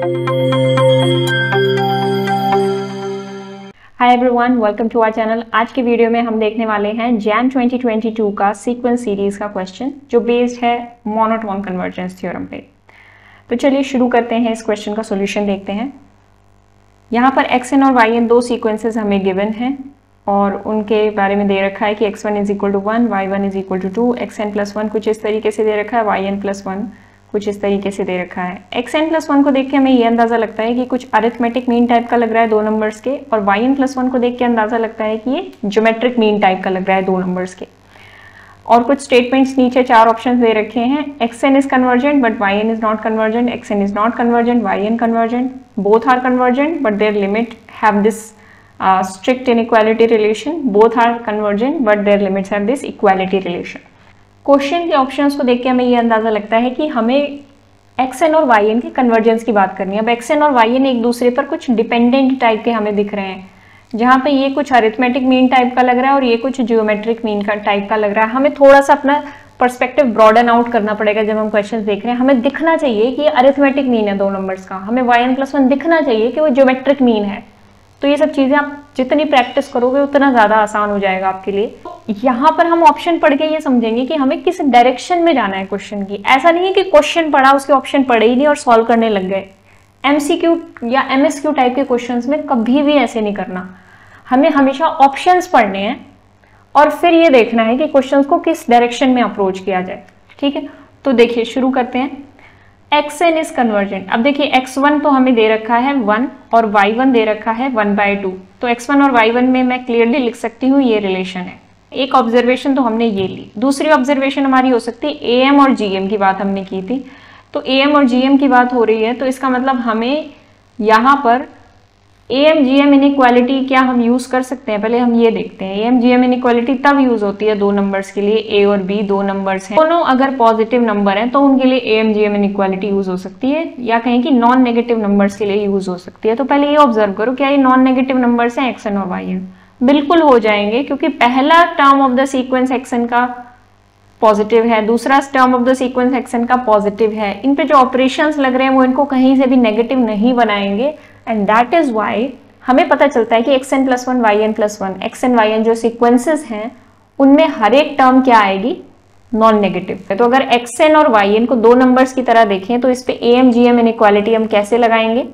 Hi everyone, welcome to our channel. आज के video में हम देखने वाले हैं जैन 2022 का सीक्वेंस सीरीज का क्वेश्चन जो बेस्ड है मोनोटोन कन्वर्जेंस थ्योरम पे। तो चलिए शुरू करते हैं, इस क्वेश्चन का सॉल्यूशन देखते हैं। यहाँ पर xn और yn दो सीक्वेंसेस हमें गिवन हैं और उनके बारे में दे रखा है कि x1 is equal to 1, y1 is equal to 2, xn plus 1 कुछ इस तरीके से दे रखा है, yn प्लस 1 कुछ इस तरीके से दे रखा है। xn प्लस 1 को देख के हमें ये अंदाजा लगता है कि कुछ अरिथमेटिक मीन टाइप का लग रहा है दो नंबर्स के, और yn प्लस 1 को देख के अंदाजा लगता है कि ये ज्योमेट्रिक मीन टाइप का लग रहा है दो नंबर्स के। और कुछ स्टेटमेंट्स नीचे चार ऑप्शंस दे रखे हैं। xn is convergent but yn is not convergent, xn is not convergent, yn convergent, both are convergent but their limit have this strict inequality relation, both are convergent but their limits have this equality relation। Question के options को देख के हमें ये अंदाजा लगता है कि हमें xn और yn के कन्वर्जेंस की बात करनी है। अब xn और yn एक दूसरे पर कुछ डिपेंडेंट टाइप के हमें दिख रहे हैं, जहाँ पे ये कुछ अरिथमेटिक मीन टाइप का लग रहा है और ये कुछ ज्योमेट्रिक मीन का टाइप का लग रहा है। हमें थोड़ा सा अपना पर्सपेक्टिव ब्रॉडन आउट करना पड़ेगा जब हम क्वेश्चन देख रहे हैं। हमें दिखना चाहिए कि ये अरिथमेटिक मीन है दो नंबर्स का, हमें yn प्लस 1 दिखना चाहिए कि वो ज्योमेट्रिक मीन है। तो ये सब चीजें आप जितनी प्रैक्टिस करोगे उतना ज्यादा आसान हो जाएगा आपके लिए। यहाँ पर हम ऑप्शन पढ़ के ये समझेंगे कि हमें किस डायरेक्शन में जाना है क्वेश्चन की। ऐसा नहीं है कि क्वेश्चन पढ़ा उसके ऑप्शन पढ़े ही नहीं और सॉल्व करने लग गए। एमसीक्यू या एमएसक्यू टाइप के क्वेश्चंस में कभी भी ऐसे नहीं करना। हमें हमेशा ऑप्शंस पढ़ने हैं और फिर ये देखना है कि क्वेश्चंस को किस डायरेक्शन में अप्रोच किया जाए। ठीक है, तो देखिए शुरू करते हैं। xn is convergent. अब देखिए x1 तो हमें दे रखा है 1 और y1 दे रखा है 1/2। तो x1 और y1 में मैं क्लियरली लिख सकती हूँ ये रिलेशन है। एक ऑब्जर्वेशन तो हमने ये ली। दूसरी ऑब्जर्वेशन हमारी हो सकती है am और gm की बात हमने की थी, तो am और gm की बात हो रही है, तो इसका मतलब हमें यहाँ पर am gm इनइक्वालिटी क्या हम यूज कर सकते हैं। पहले हम ये देखते हैं। am gm इनइक्वालिटी तब यूज होती है दो नंबर्स के लिए, a और b दो नंबर्स हैं, दोनों अगर पॉजिटिव नंबर हैं तो उनके लिए am gm इनइक्वालिटी यूज हो सकती है, या कहें कि नॉन नेगेटिव नंबर्स के लिए यूज हो सकती है। तो पहले ये ऑब्जर्व करो, क्या ये नॉन नेगेटिव नंबर्स हैं xn और yn? बिल्कुल हो जाएंगे, क्योंकि पहला term of the sequence xn का पॉजिटिव है, दूसरा term of the sequence xn का पॉजिटिव है। इन पे जो ऑपरेशंस लग रहे हैं वो इनको कहीं से भी नेगेटिव नहीं बनाएंगे, एंड दैट इज वाई हमें पता चलता है कि xn plus 1 yn plus 1 xn yn जो सीक्वेंसेस हैं उनमें हर एक टर्म क्या आएगी, नॉन नेगेटिव है। तो अगर xn और yn को दो नंबर्स की तरह देखें तो इस पे am gm इनइक्वालिटी हम कैसे लगाएंगे।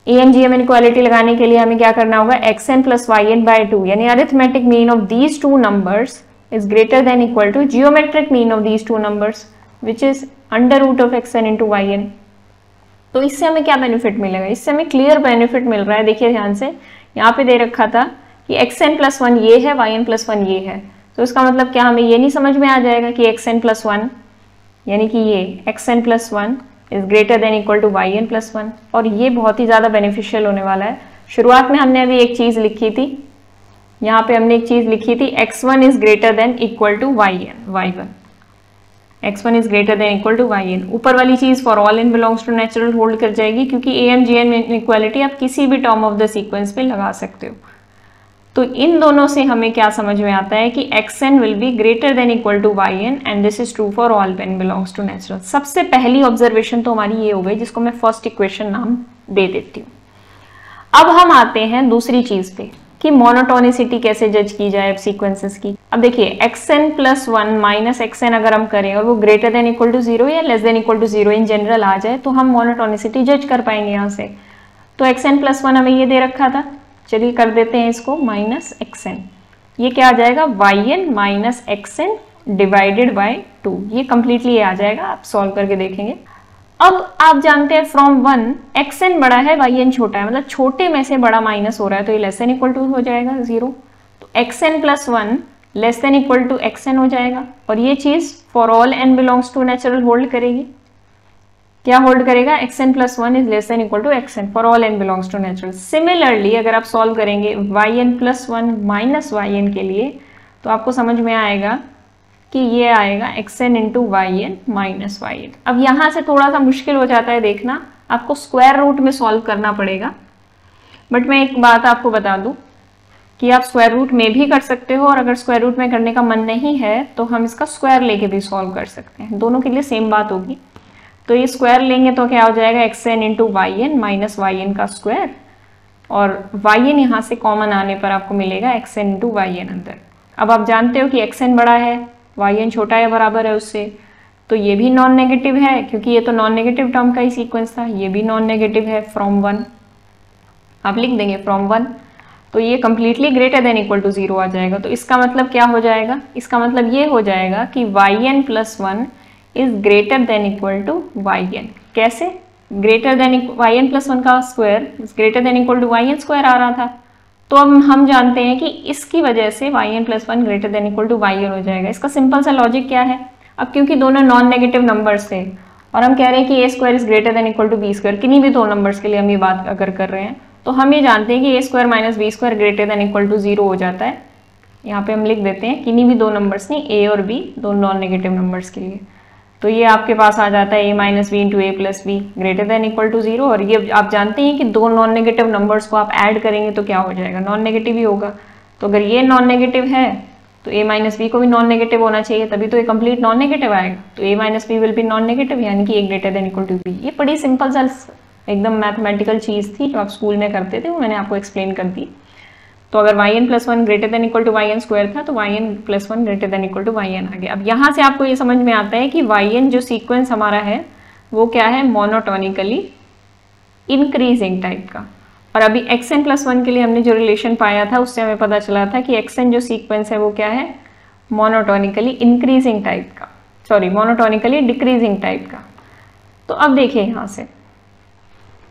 am gm इनइक्वालिटी लगाने के लिए हमें क्या करना होगा, xn प्लस yn/2 यानी arithmetic mean of these two numbers is greater than equal to geometric mean of these two numbers which is under root of xn into yn। तो इससे हमें क्या बेनिफिट मिलेगा, इससे हमें क्लियर बेनिफिट मिल रहा है। देखिए ध्यान से, यहाँ पे दे रखा था कि xn प्लस 1 ये है, yn प्लस 1 ये है, तो इसका मतलब क्या हमें ये नहीं समझ में आ जाएगा कि xn प्लस 1 यानी कि ये xn plus 1 is greater than equal to yn plus 1, और ये बहुत ही ज्यादा बेनिफिशियल होने वाला है। शुरुआत में हमने अभी एक चीज लिखी थी, यहाँ पे हमने एक चीज लिखी थी x1 is greater than equal to y1, x1 is greater than equal to yn। ऊपर वाली चीज for all n belongs to natural hold कर जाएगी, क्योंकि am gn इनइक्वालिटी आप किसी भी टर्म ऑफ द सीक्वेंस पे लगा सकते हो। तो इन दोनों से हमें क्या समझ में आता है कि xn will be greater than equal to yn and this is true for all n belongs to natural. सबसे पहली ऑब्जर्वेशन तो हमारी ये हो गई, जिसको मैं फर्स्ट इक्वेशन नाम दे देती हूँ। अब हम आते हैं दूसरी चीज पे कि मोनोटोनिसिटी कैसे जज की जाए अब सीक्वेंसेस की। अब देखिए xn प्लस 1 माइनस xn अगर हम करें और वो ग्रेटर देन इक्वल टू 0 या less than equal to 0 in general आ जाए तो हम मोनोटोनिसिटी जज कर पाएंगे यहाँ से। तो xn प्लस 1 हमें ये दे रखा था, चलिए कर देते हैं इसको माइनस xn। ये क्या आ जाएगा, yn minus xn divided by 2। ये कंप्लीटली आ जाएगा, आप सॉल्व करके देखेंगे। अब आप जानते हैं फ्रॉम 1 xn बड़ा है yn छोटा है, मतलब छोटे में से बड़ा माइनस हो रहा है, तो ये लेस देन इक्वल टू हो जाएगा 0। तो xn plus 1 less than equal to xn हो जाएगा, और ये चीज for all n belongs to natural hold करेगी। क्या होल्ड करेगा, xn plus 1 is less than equal to xn for all n belongs to natural. Similarly अगर आप सॉल्व करेंगे yn प्लस 1 माइनस yn के लिए, तो आपको समझ में आएगा कि ये आएगा xn into yn minus yn। अब यहाँ से थोड़ा सा मुश्किल हो जाता है देखना, आपको स्क्वायर रूट में सॉल्व करना पड़ेगा। बट मैं एक बात आपको बता दूं कि आप स्क्वायर रूट में भी कर सकते हो, और अगर स्क्वायर रूट में करने का मन नहीं है तो हम इसका स्क्वायर लेके भी सॉल्व कर सकते हैं, दोनों के लिए सेम बात होगी। तो ये स्क्वायर लेंगे तो क्या हो जाएगा xn into y n minus y n का स्क्वायर, और वाई एन यहाँ से कॉमन आने पर आपको मिलेगा xn इंटू वाई एन अंदर। अब आप जानते हो कि xn बड़ा है, वाई एन छोटा या बराबर है उससे, तो ये भी नॉन नेगेटिव है क्योंकि ये तो नॉन नेगेटिव टर्म का ही सीक्वेंस था, ये भी नॉन नेगेटिव है फ्रॉम 1, आप लिख देंगे फ्रॉम 1, तो ये completely greater than equal to 0 आ जाएगा। तो इसका मतलब क्या हो जाएगा, इसका मतलब ये हो जाएगा कि yn plus 1 is greater than equal to yn। कैसे? ग्रेटर देन yn प्लस 1 का square is greater than equal to yn square आ रहा था, तो अब हम जानते हैं कि इसकी वजह से yn plus 1 greater than equal to yn हो जाएगा। इसका सिंपल सा लॉजिक क्या है, अब क्योंकि दोनों नॉन नेगेटिव नंबर्स थे और हम कह रहे हैं कि a square is greater than equal to b square, किन्हीं भी दो नंबर्स के लिए हम ये बात अगर कर रहे हैं, तो हम ये जानते हैं कि a square minus b square greater than equal to 0 हो जाता है। यहाँ पे हम लिख देते हैं किन्हीं भी दो नंबर्स नहीं, a और b दोनों नॉन नेगेटिव नंबर्स के लिए, तो ये आपके पास आ जाता है a minus b into a plus b greater than equal to 0। और ये आप जानते हैं कि दो नॉन नेगेटिव नंबर्स को आप ऐड करेंगे तो क्या हो जाएगा, नॉन नेगेटिव ही होगा। तो अगर ये नॉन नेगेटिव है तो a माइनस बी को भी नॉन नेगेटिव होना चाहिए, तभी तो ये कंप्लीट नॉन नेगेटिव आएगा। तो a minus b will be non negative, यानी कि a greater than equal to b। ये बड़ी सिंपल सा एकदम मैथमेटिकल चीज़ थी जो आप स्कूल में करते थे, वो मैंने आपको एक्सप्लेन कर दी। तो अगर yn plus 1 greater than equal to yn square था तो yn plus 1 greater than equal to yn आ गया। अब यहाँ से आपको ये समझ में आता है कि yn जो सीक्वेंस हमारा है वो क्या है, मोनोटोनिकली इंक्रीजिंग टाइप का। और अभी xn प्लस 1 के लिए हमने जो रिलेशन पाया था उससे हमें पता चला था कि xn जो सीक्वेंस है वो क्या है, मोनोटोनिकली इंक्रीजिंग टाइप का, सॉरी मोनोटोनिकली डिक्रीजिंग टाइप का। तो अब देखिए यहाँ से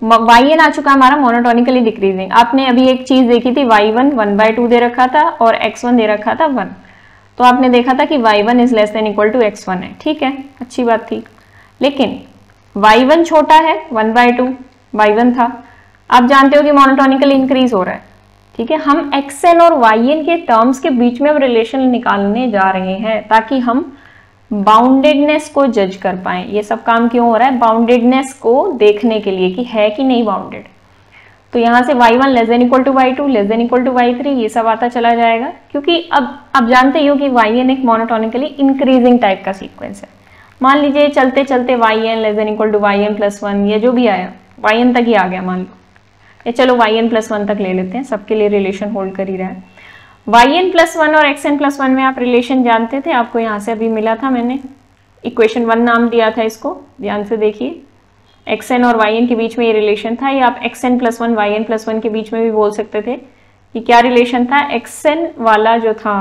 yn आ चुका हमारा मोनोटोनिकली डिक्रीजिंग। आपने अभी एक चीज देखी थी y1 1/2 दे रखा था और x1 दे रखा था 1, तो आपने देखा था कि y1 is less than equal to x1 है, ठीक है, अच्छी बात थी। लेकिन y1 छोटा है 1/2, y1 था, आप जानते हो कि मोनोटोनिकली इंक्रीज हो रहा है, ठीक है। हम xn और yn के टर्म्स के बीच में अब रिलेशन निकालने जा रहे हैं ताकि हम बाउंडेडनेस को जज कर पाएं। ये सब काम क्यों हो रहा है, बाउंडेडनेस को देखने के लिए कि है कि नहीं बाउंडेड। तो यहाँ से y1 less than equal to y2 less than equal to y3 ये सब आता चला जाएगा, क्योंकि अब आप जानते हो कि yn एक मोनोटोनिकली इंक्रीजिंग टाइप का सीक्वेंस है। मान लीजिए चलते चलते yn less than equal to yn plus 1 ये जो भी आया yn तक ही आ गया मान लो, या चलो yn प्लस 1 तक ले लेते हैं, सबके लिए रिलेशन होल्ड कर ही रहा है। yn प्लस 1 और xn प्लस 1 में आप रिलेशन जानते थे, आपको यहाँ से अभी मिला था, मैंने इक्वेशन 1 नाम दिया था इसको, ध्यान से देखिए। xn और yn के बीच में ये रिलेशन था, या आप xn प्लस 1 yn प्लस 1 के बीच में भी बोल सकते थे कि क्या रिलेशन था, xn वाला जो था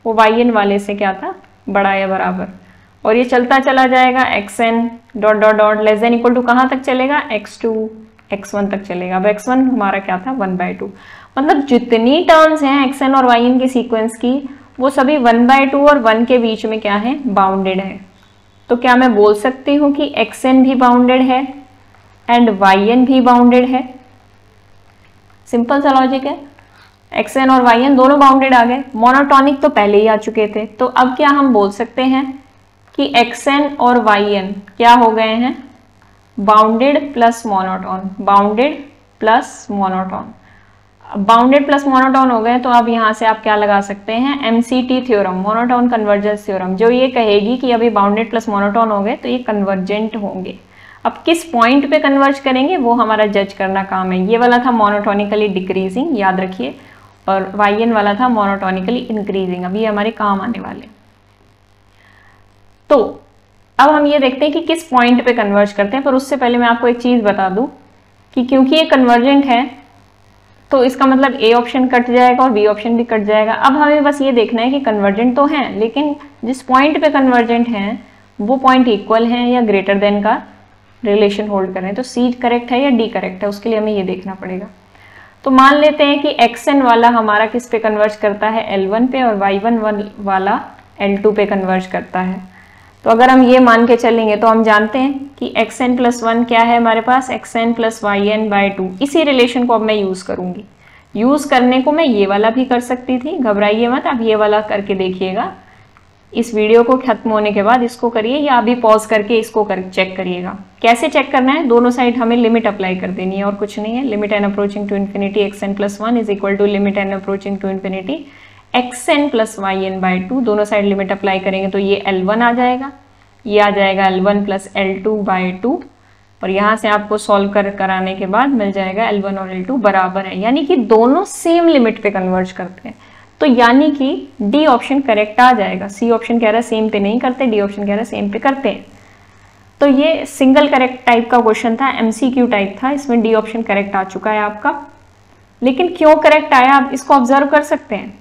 वो yn वाले से क्या था, बड़ा या बराबर। और ये चलता चला जाएगा xn dot dot dot less than equal to कहाँ तक चलेगा, x2 x1 तक चलेगा। अब x1 हमारा क्या था 1/2, मतलब जितनी टर्म्स हैं xn और yn के सीक्वेंस की वो सभी 1/2 और 1 के बीच में क्या है, बाउंडेड है। तो क्या मैं बोल सकती हूँ कि xn भी बाउंडेड है एंड yn भी बाउंडेड है। सिंपल सा लॉजिक है, xn और yn दोनों बाउंडेड आ गए, मोनोटोनिक तो पहले ही आ चुके थे। तो अब क्या हम बोल सकते हैं कि xn और yn क्या हो गए हैं, bounded plus monotone, bounded plus monotone. Bounded plus monotone हो गए तो अब यहाँ से आप क्या लगा सकते हैं, MCT theorem, monotone convergence theorem, जो ये कहेगी कि अभी बाउंडेड प्लस मोनोटोन हो गए तो ये कन्वर्जेंट होंगे। अब किस पॉइंट पे कन्वर्ज करेंगे वो हमारा जज करना काम है। ये वाला था मोनोटोनिकली डिक्रीजिंग, याद रखिए, और yn वाला था मोनोटोनिकली इंक्रीजिंग। अब ये हमारे काम आने वाले। तो अब हम ये देखते हैं कि किस पॉइंट पे कन्वर्ज करते हैं, पर उससे पहले मैं आपको एक चीज बता दूं कि क्योंकि ये कन्वर्जेंट है तो इसका मतलब ए ऑप्शन कट जाएगा और बी ऑप्शन भी कट जाएगा। अब हमें बस ये देखना है कि कन्वर्जेंट तो हैं, लेकिन जिस पॉइंट पे कन्वर्जेंट हैं वो पॉइंट इक्वल हैं या ग्रेटर देन का रिलेशन होल्ड कर रहे हैं। तो सी करेक्ट है या डी करेक्ट है, उसके लिए हमें ये देखना पड़ेगा। तो मान लेते हैं कि xn वाला हमारा किस पे कन्वर्ज करता है, L1 पे, और y1 वाला L2 पे कन्वर्ज करता है। तो अगर हम ये मान के चलेंगे तो हम जानते हैं कि xn प्लस 1 क्या है हमारे पास, xn प्लस yn/2। इसी रिलेशन को अब मैं यूज करूंगी। यूज करने को मैं ये वाला भी कर सकती थी, घबराइए मत, अब ये वाला करके देखिएगा। इस वीडियो को खत्म होने के बाद इसको करिए, या अभी पॉज करके इसको चेक करिएगा। कैसे चेक करना है, दोनों साइड हमें लिमिट अप्लाई कर देनी है और कुछ नहीं है। Limit n approaching to infinity xn plus 1 is equal to limit n approaching to infinity xn plus yn/2। दोनों साइड लिमिट अप्लाई करेंगे तो ये L1 आ जाएगा। ये आ जाएगा L1 प्लस L2/2 और यहाँ से आपको सॉल्व कराने के बाद मिल जाएगा L1 और L2 बराबर है, यानी कि दोनों सेम लिमिट पे कन्वर्ज करते हैं। तो यानी कि डी ऑप्शन करेक्ट आ जाएगा। सी ऑप्शन कह रहा है सेम पे नहीं करते, डी ऑप्शन कह रहा है सेम पे करते हैं। तो ये सिंगल करेक्ट टाइप का क्वेश्चन था, MCQ टाइप था, इसमें डी ऑप्शन करेक्ट आ चुका है आपका। लेकिन क्यों करेक्ट आया आप इसको ऑब्जर्व कर सकते हैं।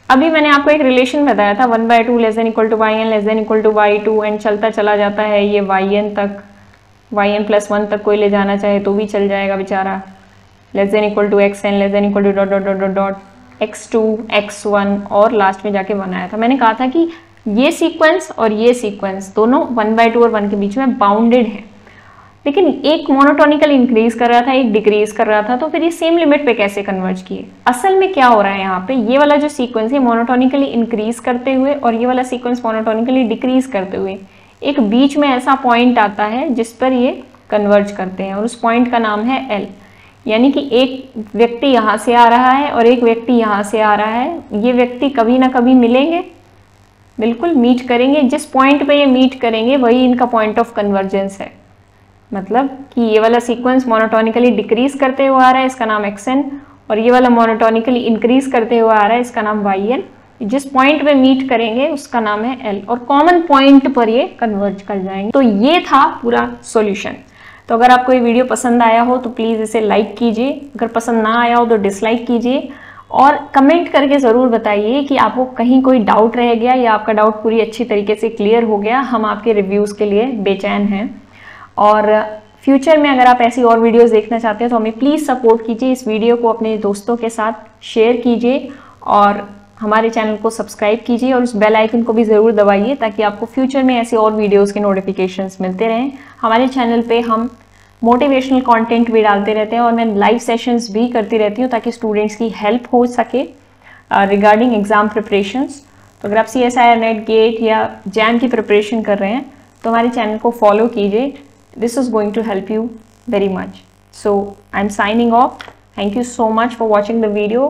अभी मैंने आपको एक रिलेशन बताया था 1/2 less than equal to yn less than equal to y2 and चलता चला जाता है ये yn तक, yn प्लस 1 तक कोई ले जाना चाहे तो भी चल जाएगा बेचारा, less than equal to xn less than equal to dot dot dot dot x2 x1 और लास्ट में जाके 1 आया था। मैंने कहा था कि ये सीक्वेंस और ये सीक्वेंस दोनों 1/2 और 1 के बीच में बाउंडेड है, लेकिन एक मोनोटोनिकल इंक्रीज कर रहा था, एक डिक्रीज कर रहा था, तो फिर ये सेम लिमिट पे कैसे कन्वर्ज किए। असल में क्या हो रहा है यहाँ पे, ये वाला जो सीक्वेंस है मोनोटोनिकली इंक्रीज करते हुए और ये वाला सीक्वेंस मोनोटोनिकली डिक्रीज करते हुए एक बीच में ऐसा पॉइंट आता है जिस पर ये कन्वर्ज करते हैं और उस पॉइंट का नाम है L। यानी कि एक व्यक्ति यहाँ से आ रहा है और एक व्यक्ति यहाँ से आ रहा है, ये व्यक्ति कभी ना कभी मिलेंगे, बिल्कुल मीट करेंगे। जिस पॉइंट पे ये मीट करेंगे वही इनका पॉइंट ऑफ कन्वर्जेंस है। मतलब कि ये वाला सीक्वेंस मोनोटोनिकली डिक्रीज करते हुए आ रहा है, इसका नाम xn, और ये वाला मोनोटोनिकली इंक्रीज करते हुए आ रहा है, इसका नाम yn। जिस पॉइंट पे मीट करेंगे उसका नाम है L और कॉमन पॉइंट पर ये कन्वर्ज कर जाएंगे। तो ये था पूरा सॉल्यूशन। तो अगर आपको ये वीडियो पसंद आया हो तो प्लीज़ इसे लाइक कीजिए, अगर पसंद ना आया हो तो डिसलाइक कीजिए और कमेंट करके ज़रूर बताइए कि आपको कहीं कोई डाउट रह गया या आपका डाउट पूरी अच्छी तरीके से क्लियर हो गया। हम आपके रिव्यूज़ के लिए बेचैन हैं और फ्यूचर में अगर आप ऐसी और वीडियोस देखना चाहते हैं तो हमें प्लीज़ सपोर्ट कीजिए, इस वीडियो को अपने दोस्तों के साथ शेयर कीजिए और हमारे चैनल को सब्सक्राइब कीजिए और उस बेल आइकन को भी ज़रूर दबाइए ताकि आपको फ्यूचर में ऐसी और वीडियोस के नोटिफिकेशंस मिलते रहें। हमारे चैनल पे हम मोटिवेशनल कंटेंट भी डालते रहते हैं और मैं लाइव सेशंस भी करती रहती हूँ ताकि स्टूडेंट्स की हेल्प हो सके रिगार्डिंग एग्ज़ाम प्रिपरेशंस। तो अगर आप CSIR नेट गेट या जैम की प्रिपरेशन कर रहे हैं तो हमारे चैनल को फॉलो कीजिए। This is going to help you very much. So I'm signing off. Thank you so much for watching the video.